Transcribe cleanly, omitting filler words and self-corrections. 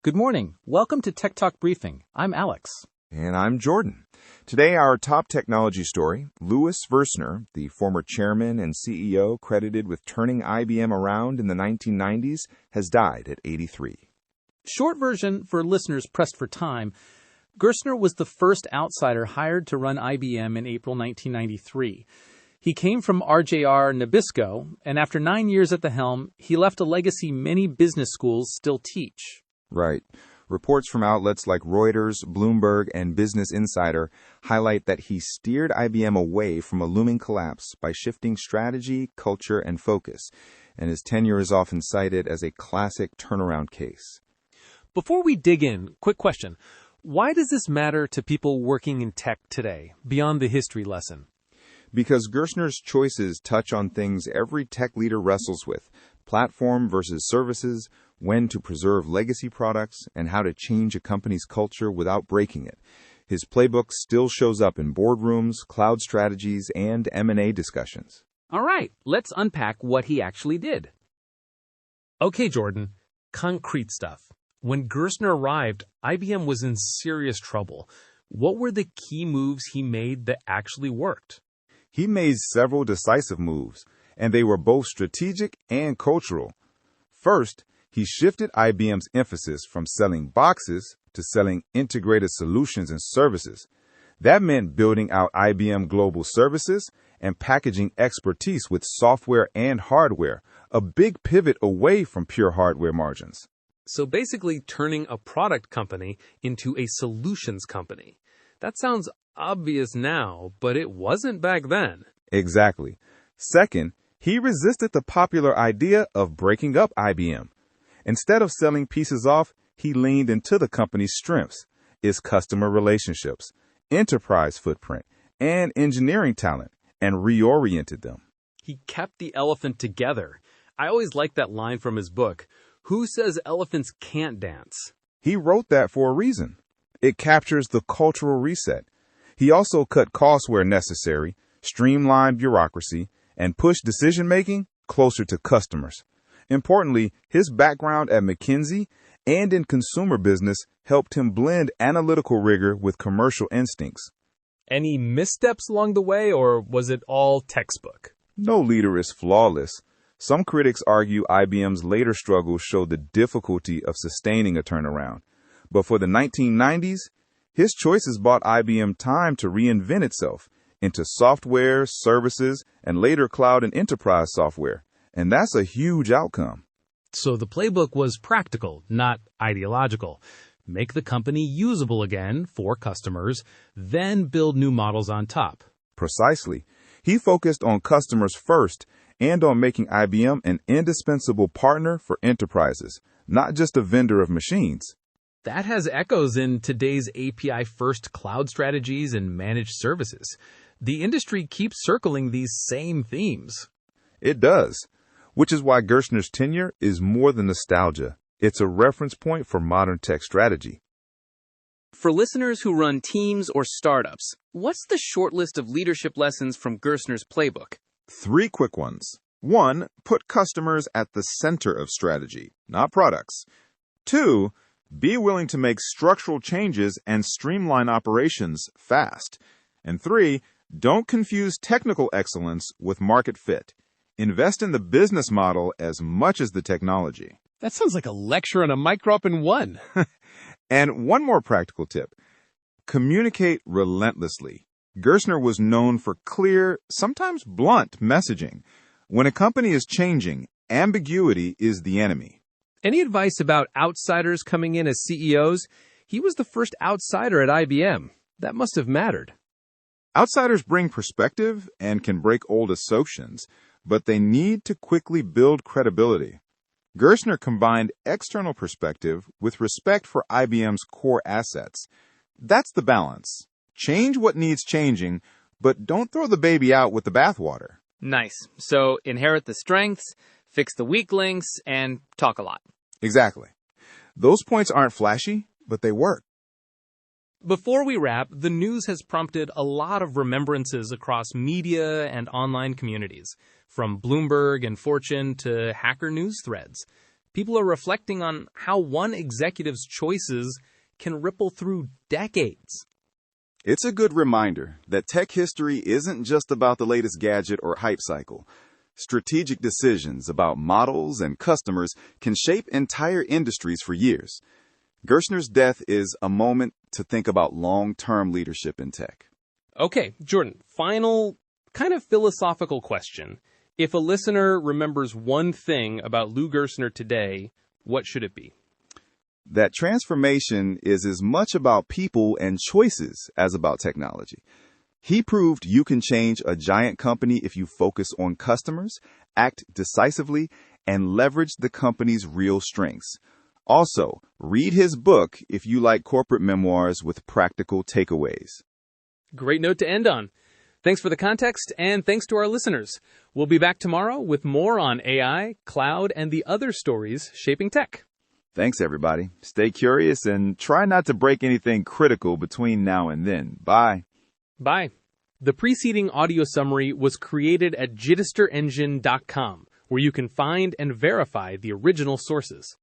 Good morning. Welcome to Tech Talk Briefing. I'm Alex. And I'm Jordan. Today, our top technology story, Lou Gerstner, the former chairman and CEO credited with turning IBM around in the 1990s, has died at 83. Short version for listeners pressed for time. Gerstner was the first outsider hired to run IBM in April 1993. He came from RJR Nabisco, and after 9 years at the helm, he left a legacy many business schools still teach. Right. Reports from outlets like Reuters, Bloomberg, and Business Insider highlight that he steered IBM away from a looming collapse by shifting strategy, culture, and focus, and his tenure is often cited as a classic turnaround case. Before we dig in, quick question. Why does this matter to people working in tech today, beyond the history lesson? Because Gerstner's choices touch on things every tech leader wrestles with: platform versus services, when to preserve legacy products, and how to change a company's culture without breaking it. His playbook still shows up in boardrooms, cloud strategies, and M&A discussions. All right, let's unpack what he actually did. Okay, Jordan, concrete stuff. When Gerstner arrived, IBM was in serious trouble. What were the key moves he made that actually worked? He made several decisive moves, and they were both strategic and cultural. First, he shifted IBM's emphasis from selling boxes to selling integrated solutions and services. That meant building out IBM Global Services and packaging expertise with software and hardware, a big pivot away from pure hardware margins. So basically turning a product company into a solutions company. That sounds obvious now, but it wasn't back then. Exactly. Second, he resisted the popular idea of breaking up IBM. Instead of selling pieces off, he leaned into the company's strengths, its customer relationships, enterprise footprint, and engineering talent, and reoriented them. He kept the elephant together. I always liked that line from his book. Who says elephants can't dance? He wrote that for a reason. It captures the cultural reset. He also cut costs where necessary, streamlined bureaucracy, and pushed decision-making closer to customers. Importantly, his background at McKinsey and in consumer business helped him blend analytical rigor with commercial instincts. Any missteps along the way, or was it all textbook? No leader is flawless. Some critics argue IBM's later struggles show the difficulty of sustaining a turnaround. But for the 1990s, his choices bought IBM time to reinvent itself into software, services, and later cloud and enterprise software. And that's a huge outcome. So the playbook was practical, not ideological. Make the company usable again for customers, then build new models on top. Precisely. He focused on customers first and on making IBM an indispensable partner for enterprises, not just a vendor of machines. That has echoes in today's API-first cloud strategies and managed services. The industry keeps circling these same themes. It does, which is why Gerstner's tenure is more than nostalgia. It's a reference point for modern tech strategy. For listeners who run teams or startups, what's the short list of leadership lessons from Gerstner's playbook? 3 quick ones. 1, put customers at the center of strategy, not products. 2, be willing to make structural changes and streamline operations fast. And 3, don't confuse technical excellence with market fit. Invest in the business model as much as the technology. That sounds like a lecture on a mic drop in one. And one more practical tip. Communicate relentlessly. Gerstner was known for clear, sometimes blunt messaging. When a company is changing, ambiguity is the enemy. Any advice about outsiders coming in as CEOs? He was the first outsider at IBM. That must have mattered. Outsiders bring perspective and can break old assumptions, but they need to quickly build credibility. Gerstner combined external perspective with respect for IBM's core assets. That's the balance. Change what needs changing, but don't throw the baby out with the bathwater. Nice. So inherit the strengths, fix the weak links, and talk a lot. Exactly. Those points aren't flashy, but they work. Before we wrap, the news has prompted a lot of remembrances across media and online communities, from Bloomberg and Fortune to Hacker News threads. People are reflecting on how one executive's choices can ripple through decades. It's a good reminder that tech history isn't just about the latest gadget or hype cycle. Strategic decisions about models and customers can shape entire industries for years. Gerstner's death is a moment to think about long-term leadership in tech. Okay, Jordan, final kind of philosophical question. If a listener remembers one thing about Lou Gerstner today, what should it be? That transformation is as much about people and choices as about technology. He proved you can change a giant company if you focus on customers, act decisively, and leverage the company's real strengths. Also, read his book if you like corporate memoirs with practical takeaways. Great note to end on. Thanks for the context, and thanks to our listeners. We'll be back tomorrow with more on AI, cloud, and the other stories shaping tech. Thanks, everybody. Stay curious and try not to break anything critical between now and then. Bye. Bye. The preceding audio summary was created at JesterEngine.com, where you can find and verify the original sources.